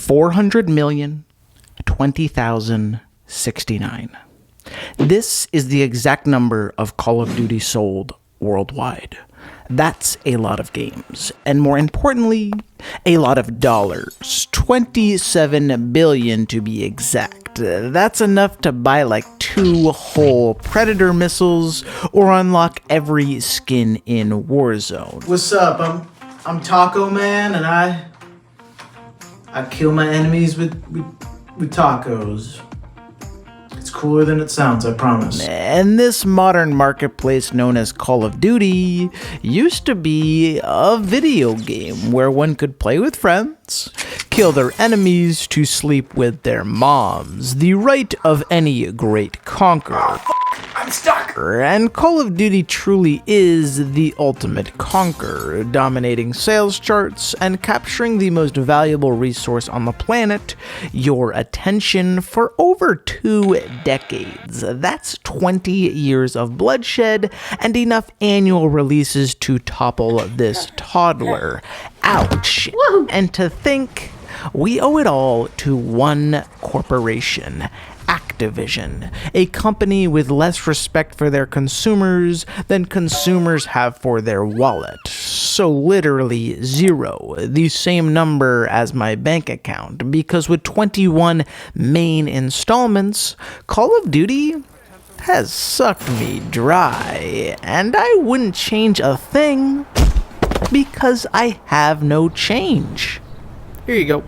400,020,069. This is the exact number of Call of Duty sold worldwide. That's a lot of games, and more importantly, a lot of dollars. 27 billion to be exact. That's enough to buy like 2 whole Predator missiles or unlock every skin in Warzone. What's up? I'm Taco Man, and I kill my enemies with tacos. It's cooler than it sounds, I promise. And this modern marketplace known as Call of Duty used to be a video game where one could play with friends, kill their enemies to sleep with their moms, the right of any great conqueror. I'm stuck! And Call of Duty truly is the ultimate conqueror, dominating sales charts and capturing the most valuable resource on the planet, your attention, for over 2 decades. That's 20 years of bloodshed and enough annual releases to topple this toddler. Ouch! Woo. And to think, we owe it all to one corporation, Activision, a company with less respect for their consumers than consumers have for their wallet. So literally 0, the same number as my bank account, because with 21 main installments, Call of Duty has sucked me dry, and I wouldn't change a thing because I have no change. Here you go.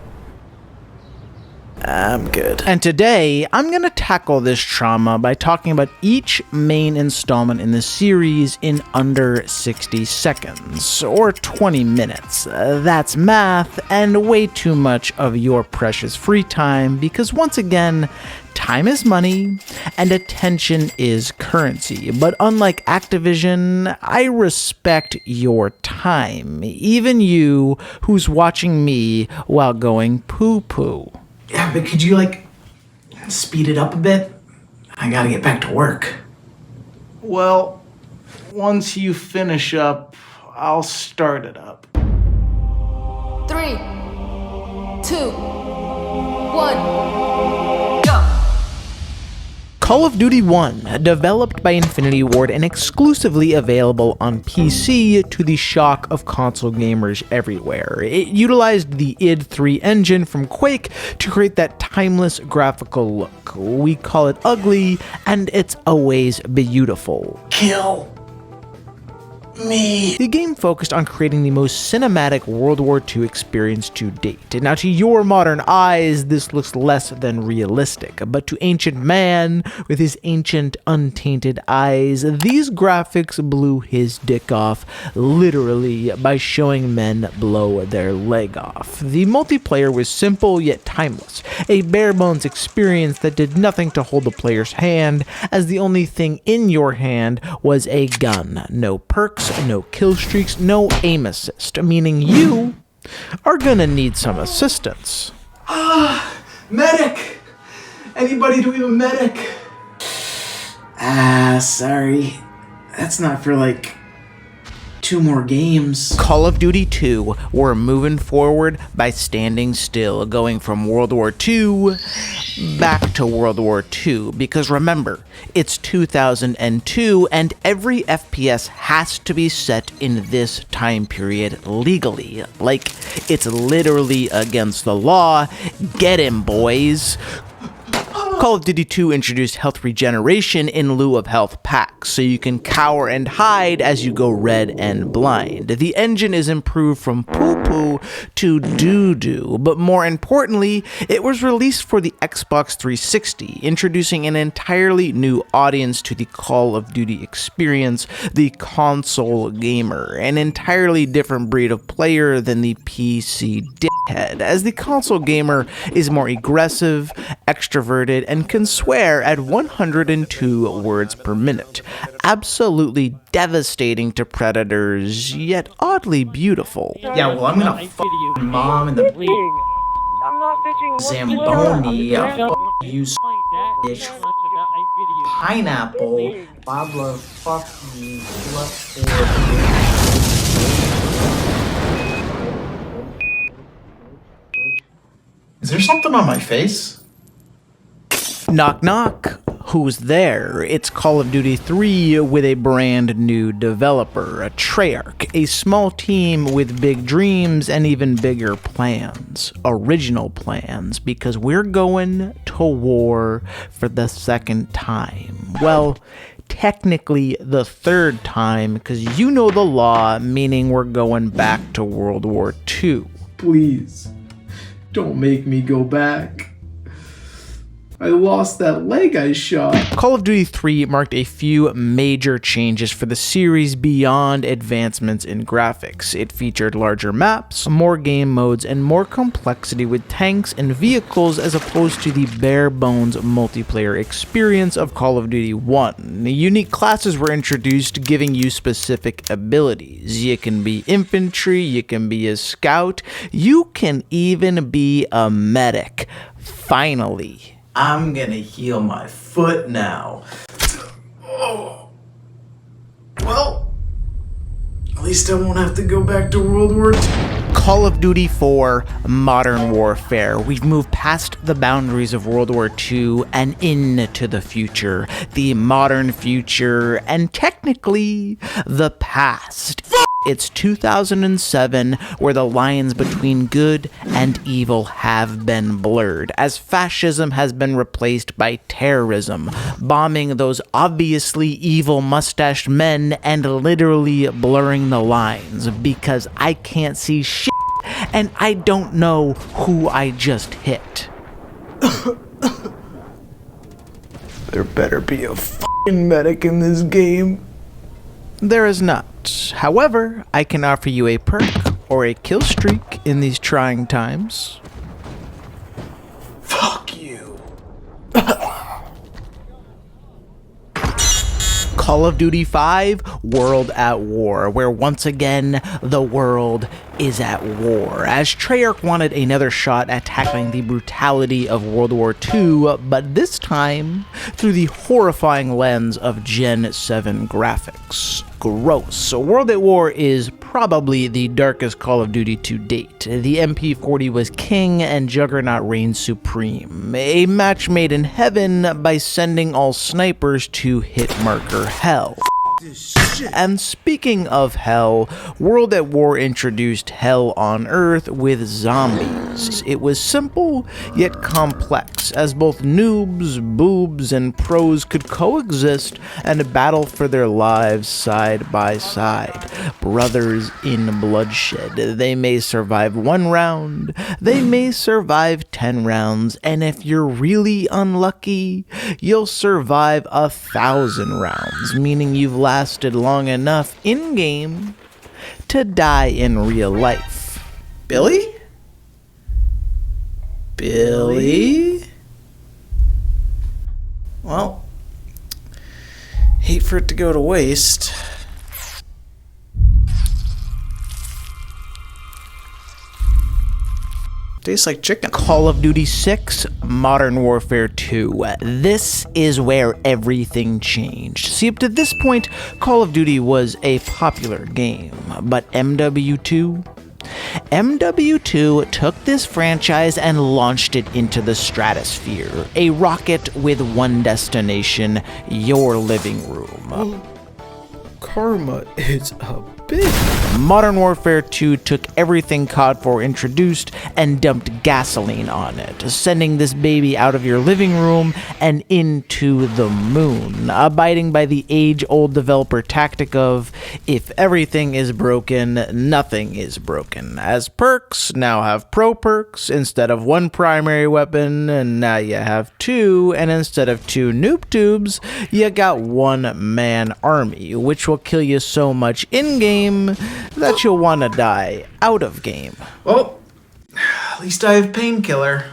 I'm good. And today, I'm going to tackle this trauma by talking about each main installment in the series in under 60 seconds, or 20 minutes. That's math, and way too much of your precious free time, because once again, time is money, and attention is currency. But unlike Activision, I respect your time, even you who's watching me while going poo-poo. Yeah, but could you, speed it up a bit? I gotta get back to work. Well, once you finish up, I'll start it up. 3, 2, 1, go! Call of Duty 1, developed by Infinity Ward and exclusively available on PC to the shock of console gamers everywhere. It utilized the id 3 engine from Quake to create that timeless graphical look. We call it ugly, and it's always beautiful. Kill me. The game focused on creating the most cinematic World War II experience to date. Now, to your modern eyes, this looks less than realistic, but to ancient man, with his ancient, untainted eyes, these graphics blew his dick off, literally, by showing men blow their leg off. The multiplayer was simple yet timeless, a bare-bones experience that did nothing to hold the player's hand, as the only thing in your hand was a gun. No perks, no kill streaks, no aim assist, meaning you are gonna need some assistance. Medic! Anybody do we have a medic? Sorry. That's not for 2 more games. Call of Duty 2, we're moving forward by standing still, going from World War II back to World War II, because remember, it's 2002 and every FPS has to be set in this time period legally. It's literally against the law. Get him, boys. Call of Duty 2 introduced health regeneration in lieu of health packs, so you can cower and hide as you go red and blind. The engine is improved from poo-poo to doo-doo, but more importantly, it was released for the Xbox 360, introducing an entirely new audience to the Call of Duty experience, the console gamer, an entirely different breed of player than the PC dickhead, as the console gamer is more aggressive, extroverted, and can swear at 102 words per minute. Absolutely devastating to predators, yet oddly beautiful. Yeah, well, I'm gonna f*** your mom in the Zamboni. You bitch. Pineapple. Pablo, fuck you. Is there something on my face? Knock knock. Who's there? It's Call of Duty 3 with a brand new developer, a Treyarch, a small team with big dreams and even bigger plans. Original plans, because we're going to war for the second time. Well, technically the third time, because you know the law, meaning we're going back to World War II. Please, don't make me go back. I lost that leg I shot. Call of Duty 3 marked a few major changes for the series beyond advancements in graphics. It featured larger maps, more game modes, and more complexity with tanks and vehicles as opposed to the bare-bones multiplayer experience of Call of Duty 1. Unique classes were introduced, giving you specific abilities. You can be infantry, you can be a scout, you can even be a medic. Finally. I'm gonna heal my foot now. Oh. Well, at least I won't have to go back to World War II. Call of Duty 4 Modern Warfare. We've moved past the boundaries of World War II and into the future. The modern future, and technically, the past. It's 2007, where the lines between good and evil have been blurred, as fascism has been replaced by terrorism, bombing those obviously evil mustached men and literally blurring the lines, because I can't see shit, and I don't know who I just hit. There better be a f***ing medic in this game. There is not. However, I can offer you a perk or a kill streak in these trying times. Fuck you. Call of Duty 5 World at War, where once again the world is at war, as Treyarch wanted another shot at tackling the brutality of World War II, but this time through the horrifying lens of Gen 7 graphics. Gross. So World at War is probably the darkest Call of Duty to date. The MP40 was king and Juggernaut reigned supreme. A match made in heaven by sending all snipers to hit marker hell. And speaking of hell, World at War introduced hell on Earth with zombies. It was simple, yet complex, as both noobs, boobs, and pros could coexist and battle for their lives side by side. Brothers in bloodshed. They may survive 1 round, they may survive 10 rounds, and if you're really unlucky, you'll survive 1,000 rounds, meaning you've lasted long enough in-game to die in real life. Billy? Billy? Well, hate for it to go to waste. Tastes like chicken. Call of Duty 6 Modern Warfare 2. This is where everything changed. See, up to this point, Call of Duty was a popular game, but MW2 took this franchise and launched it into the stratosphere. A rocket with one destination, your living room. Karma is a bitch. Modern Warfare 2 took everything COD 4 introduced and dumped gasoline on it, sending this baby out of your living room and into the moon, abiding by the age-old developer tactic of, if everything is broken, nothing is broken. As perks, now have pro perks, instead of 1 primary weapon, and now you have 2, and instead of 2 noob tubes, you got 1-man army, which will kill you so much in-game that you'll want to die out of game. Well, at least I have painkiller.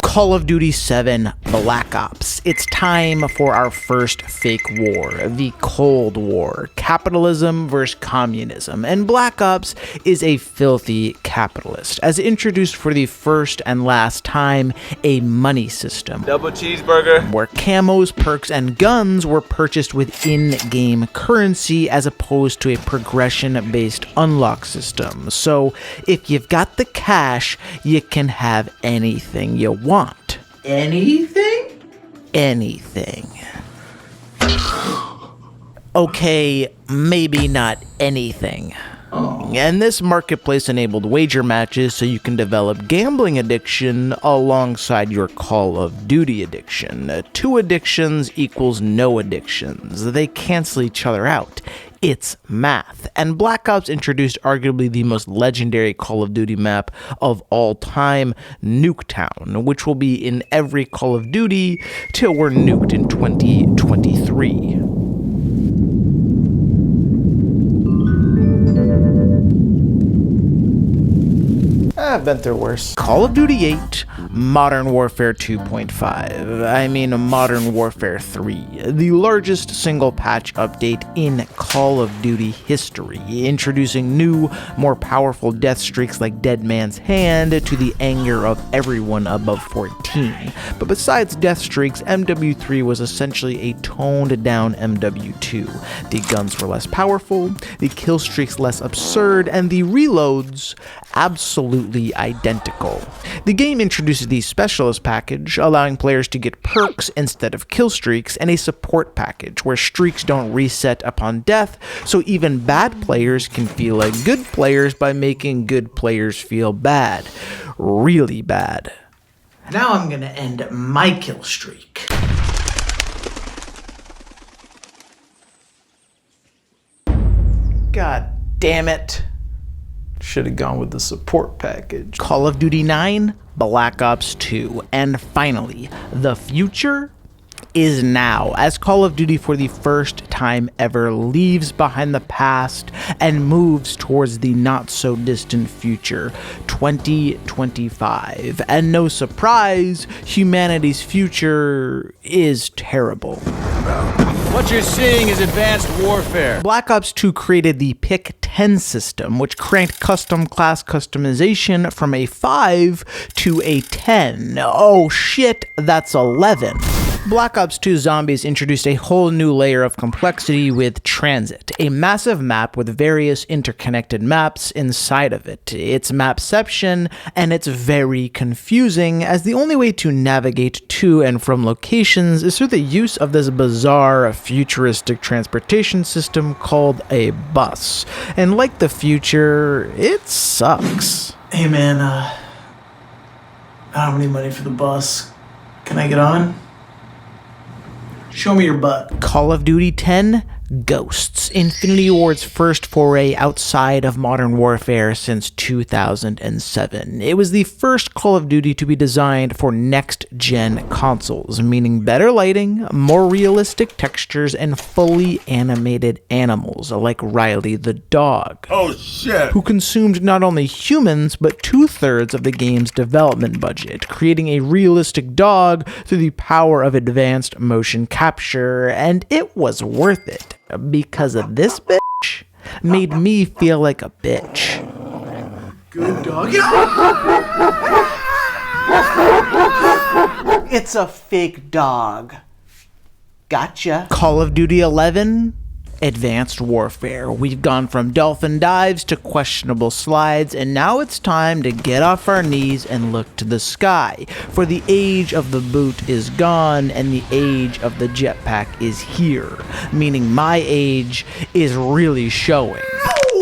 Call of Duty 7 Black Ops. It's time for our first fake war, the Cold War, capitalism versus communism, and Black Ops is a filthy capitalist, as introduced for the first and last time a money system. Double cheeseburger. Where camos, perks, and guns were purchased with in-game currency as opposed to a progression-based unlock system. So if you've got the cash, you can have anything you want. Anything? Anything. Okay, maybe not anything. And this marketplace enabled wager matches so you can develop gambling addiction alongside your Call of Duty addiction. Two addictions equals no addictions. They cancel each other out. It's math. And Black Ops introduced arguably the most legendary Call of Duty map of all time, Nuketown, which will be in every Call of Duty till we're nuked in 2023. I've been through worse. Call of Duty 8, Modern Warfare 2.5, I mean Modern Warfare 3, the largest single patch update in Call of Duty history, introducing new, more powerful death streaks like Dead Man's Hand to the anger of everyone above 14. But besides death streaks, MW3 was essentially a toned down MW2. The guns were less powerful, the kill streaks less absurd, and the reloads absolutely identical. The game introduces the Specialist package, allowing players to get perks instead of kill streaks, and a support package, where streaks don't reset upon death, so even bad players can feel like good players by making good players feel bad. Really bad. Now I'm gonna end my kill streak. God damn it. Should have gone with the support package. Call of Duty 9, Black Ops 2, and finally, the future is now, as Call of Duty for the first time ever leaves behind the past and moves towards the not-so-distant future, 2025. And no surprise, humanity's future is terrible. What you're seeing is advanced warfare. Black Ops 2 created the Pick 10 system, which cranked custom class customization from a 5 to a 10. Oh shit, that's 11. Black Ops 2 Zombies introduced a whole new layer of complexity with Transit, a massive map with various interconnected maps inside of it. It's mapception, and it's very confusing, as the only way to navigate to and from locations is through the use of this bizarre, futuristic transportation system called a bus. And like the future, it sucks. Hey man, I don't have any money for the bus. Can I get on? Show me your butt. Call of Duty 10, Ghosts, Infinity Ward's first foray outside of Modern Warfare since 2007. It was the first Call of Duty to be designed for next-gen consoles, meaning better lighting, more realistic textures, and fully animated animals, like Riley the dog. Oh shit! Who consumed not only humans, but 2/3 of the game's development budget, creating a realistic dog through the power of advanced motion capture, and it was worth it. Because of this bitch made me feel like a bitch. Good dog. It's a fake dog. Gotcha. Call of Duty 11, Advanced Warfare. We've gone from dolphin dives to questionable slides, and now it's time to get off our knees and look to the sky. For the age of the boot is gone, and the age of the jetpack is here. Meaning my age is really showing.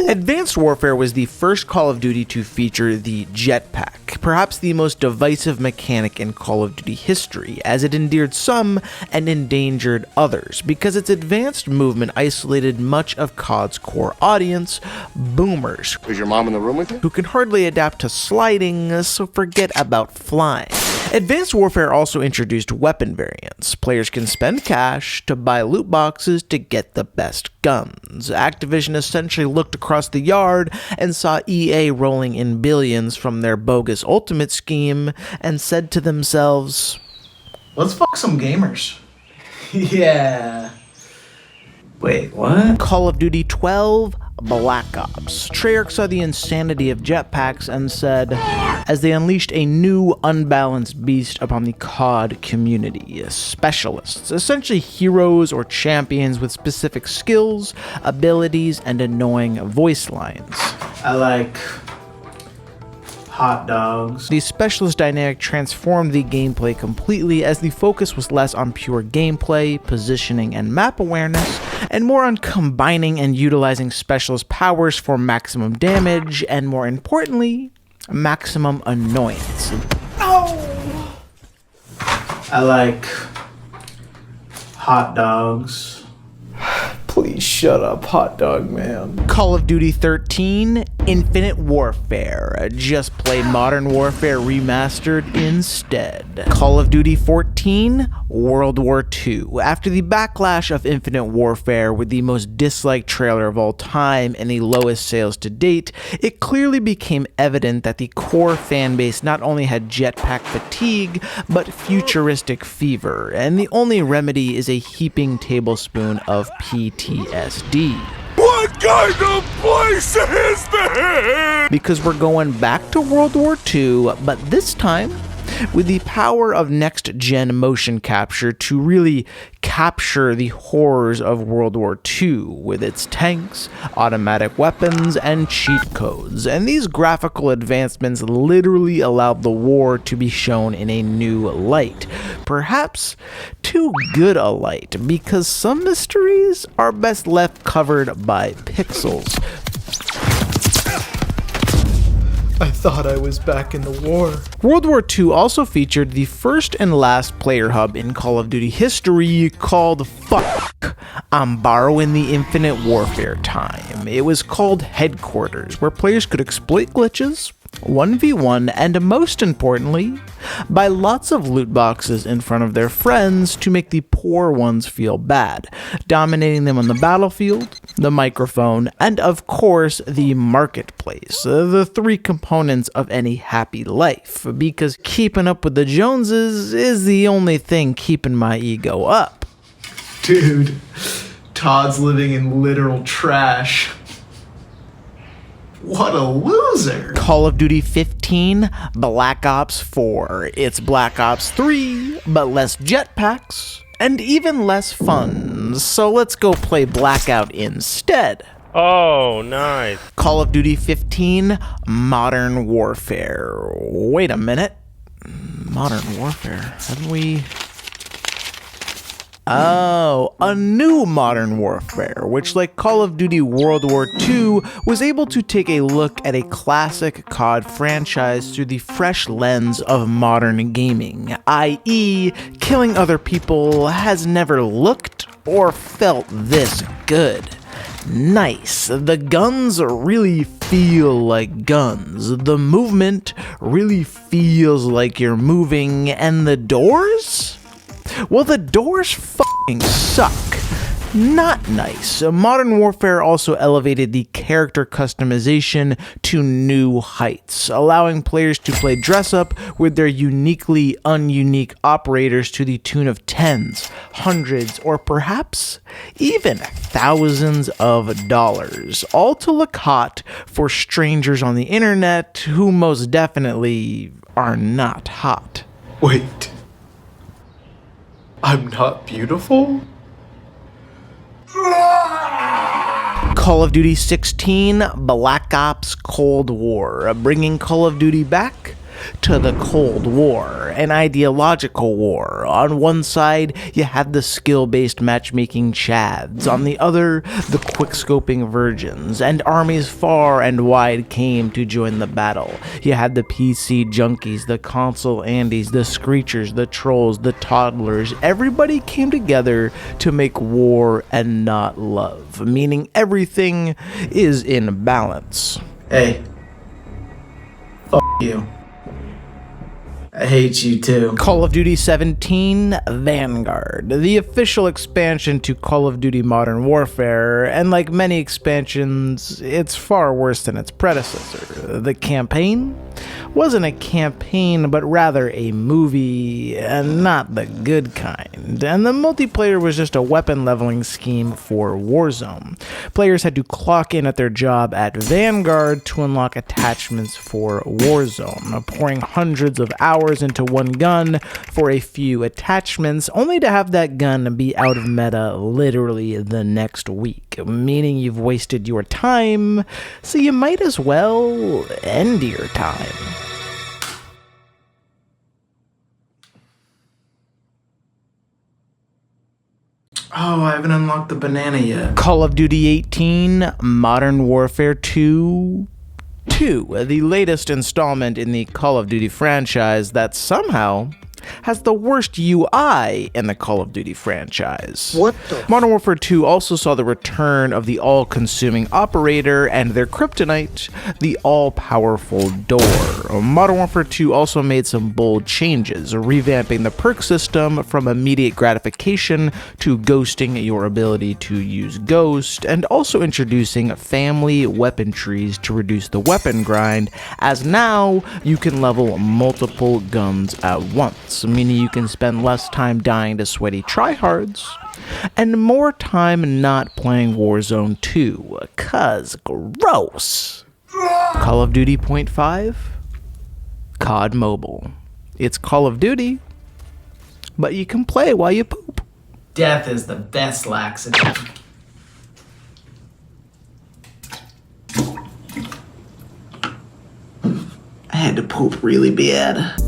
Advanced Warfare was the first Call of Duty to feature the jetpack, perhaps the most divisive mechanic in Call of Duty history, as it endeared some and endangered others, because its advanced movement isolated much of COD's core audience, boomers. Is your mom in the room with you? Who can hardly adapt to sliding, so forget about flying. Advanced Warfare also introduced weapon variants. Players can spend cash to buy loot boxes to get the best guns. Activision essentially looked across the yard and saw EA rolling in billions from their bogus Ultimate scheme and said to themselves, Let's fuck some gamers. Yeah. Wait, what? Call of Duty 12, Black Ops. Treyarch saw the insanity of jetpacks and said, as they unleashed a new, unbalanced beast upon the COD community. Specialists, essentially heroes or champions with specific skills, abilities, and annoying voice lines. I like hot dogs. The specialist dynamic transformed the gameplay completely, as the focus was less on pure gameplay, positioning, and map awareness, and more on combining and utilizing specialist powers for maximum damage, and more importantly, maximum annoyance. I like hot dogs. Please shut up, hot dog man. Call of Duty 13, Infinite Warfare. Just play Modern Warfare Remastered instead. Call of Duty 14, World War II. After the backlash of Infinite Warfare with the most disliked trailer of all time and the lowest sales to date, it clearly became evident that the core fanbase not only had jetpack fatigue, but futuristic fever, and the only remedy is a heaping tablespoon of PTSD. What kind of place is this? Because we're going back to World War II, but this time with the power of next-gen motion capture to really capture the horrors of World War II with its tanks, automatic weapons, and cheat codes. And these graphical advancements literally allowed the war to be shown in a new light. Perhaps too good a light, because some mysteries are best left covered by pixels. I thought I was back in the war. World War II also featured the first and last player hub in Call of Duty history called Fuck. I'm borrowing the Infinite Warfare time. It was called Headquarters, where players could exploit glitches, 1v1, and most importantly, buy lots of loot boxes in front of their friends to make the poor ones feel bad, dominating them on the battlefield, the microphone, and of course the marketplace, the three components of any happy life, because keeping up with the Joneses is the only thing keeping my ego up. Dude, Todd's living in literal trash. What a loser! Call of Duty 15, Black Ops 4. It's Black Ops 3, but less jetpacks, and even less fun. So let's go play Blackout instead. Oh, nice. Call of Duty 15, Modern Warfare. Wait a minute. Modern Warfare. Haven't we... Oh, a new Modern Warfare, which, like Call of Duty World War II, was able to take a look at a classic COD franchise through the fresh lens of modern gaming, i.e., killing other people has never looked or felt this good. Nice. The guns really feel like guns. The movement really feels like you're moving, and the doors? Well, the doors fucking suck. Not nice. Modern Warfare also elevated the character customization to new heights, allowing players to play dress-up with their uniquely ununique operators to the tune of tens, hundreds, or perhaps even thousands of dollars, all to look hot for strangers on the internet who most definitely are not hot. Wait. I'm not beautiful? Call of Duty 16, Black Ops Cold War, bringing Call of Duty back to the Cold War, an ideological war. On one side, you had the skill-based matchmaking chads, on the other, the quick-scoping virgins, and armies far and wide came to join the battle. You had the PC junkies, the console andies, the screechers, the trolls, the toddlers. Everybody came together to make war and not love, meaning everything is in balance. Hey. F*** you. I hate you too. Call of Duty 17, Vanguard, the official expansion to Call of Duty Modern Warfare, and like many expansions, it's far worse than its predecessor. The campaign? wasn't a campaign, but rather a movie, and not the good kind. And the multiplayer was just a weapon leveling scheme for Warzone. Players had to clock in at their job at Vanguard to unlock attachments for Warzone, pouring hundreds of hours into one gun for a few attachments, only to have that gun be out of meta literally the next week, meaning you've wasted your time, so you might as well end your time. Oh, I haven't unlocked the banana yet. Call of Duty 18, Modern Warfare 2, the latest installment in the Call of Duty franchise that somehow has the worst UI in the Call of Duty franchise. What the? Modern Warfare 2 also saw the return of the all-consuming operator and their kryptonite, the all-powerful door. Modern Warfare 2 also made some bold changes, revamping the perk system from immediate gratification to ghosting your ability to use Ghost, and also introducing family weapon trees to reduce the weapon grind, as now you can level multiple guns at once, meaning you can spend less time dying to sweaty tryhards and more time not playing Warzone 2, cause gross. Call of Duty .5, Cod Mobile. It's Call of Duty, but you can play while you poop. Death is the best laxative. I had to poop really bad.